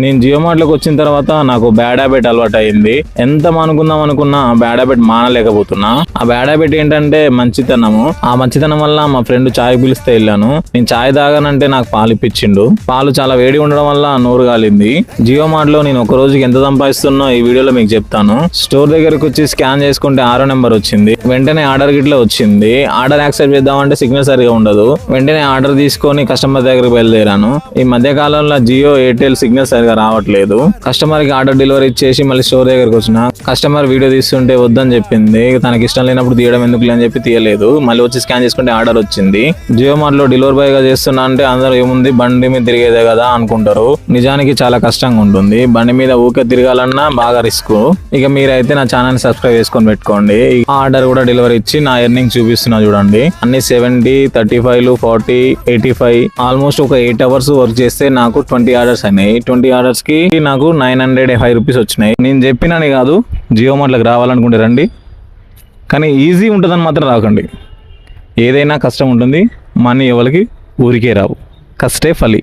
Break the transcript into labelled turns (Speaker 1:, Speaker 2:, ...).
Speaker 1: నేను జియో మార్ట్లోకి వచ్చిన తర్వాత నాకు బ్యాడ్ హ్యాబిట్ అలవాటు అయింది. ఎంత అనుకున్నా బ్యాడ్ హ్యాబిట్ మానలేకపోతున్నా. ఆ బ్యాడ్ హ్యాబిట్ ఏంటంటే మంచితనము. ఆ మంచితనం వల్ల మా ఫ్రెండ్ చాయ్ పిలిస్తే వెళ్ళాను. నేను చాయ్ తాగానంటే నాకు పాలు ఇప్పించిండు. పాలు చాలా వేడి ఉండడం వల్ల నోరు కాలింది. జియో మార్ట్ లో నేను ఒక రోజుకి ఎంత సంపాదిస్తున్నా ఈ వీడియోలో మీకు చెప్తాను. స్టోర్ దగ్గరకు వచ్చి స్కాన్ చేసుకుంటే 6వ నెంబర్ వచ్చింది. వెంటనే ఆర్డర్ గిట్లా వచ్చింది. ఆర్డర్ యాక్సెప్ట్ చేద్దామంటే సిగ్నల్ సరిగా ఉండదు. వెంటనే ఆర్డర్ తీసుకొని కస్టమర్ దగ్గరికి బయలుదేరాను. ఈ మధ్య కాలంలో జియో ఎయిర్టెల్ సిగ్నల్ సరిగా రావట్లేదు. కస్టమర్ కి ఆర్డర్ డెలివరీ ఇచ్చేసి మళ్ళీ స్టోర్ దగ్గరకు వచ్చిన కస్టమర్ వీడియో తీస్తుంటే వద్దని చెప్పింది. తనకి ఇష్టం లేనప్పుడు తీయడం ఎందుకు అని చెప్పి తీయలేదు. మళ్ళీ వచ్చి స్కాన్ చేసుకుంటే ఆర్డర్ వచ్చింది. జియో మార్ట్ లో డెలివరీ బాయ్ గా చేస్తున్నా అంటే అందరూ ఏముంది బండి మీద తిరిగేదే కదా అనుకుంటారు. నిజానికి చాలా కష్టంగా ఉంటుంది. బండి మీద ఊకే తిరగాలన్నా బాగా రిస్క్. ఇక మీరైతే నా ఛానల్ ని సబ్స్క్రైబ్ చేసుకొని పెట్టుకోండి. ఆర్డర్ కూడా డెలివరీ ఇచ్చి నా ఎర్నింగ్ చూపిస్తున్నా చూడండి. అన్ని 70, 35, 40, 85 ఆల్మోస్ట్ ఒక 8 hours వర్క్ చేస్తే నాకు 20 ఆర్డర్స్ అయినాయి. 20 ఆర్డర్స్ కి నాకు 905 రూపీస్ వచ్చినాయి. నేను చెప్పినని కాదు, జియో మార్ట్లకు రావాలనుకుంటే రండి, కానీ ఈజీ ఉంటుందని మాత్రం రాకండి. ఏదైనా కష్టం ఉంటుంది. మనీ ఎవరికి ఊరికే రావు. కష్టే ఫలి.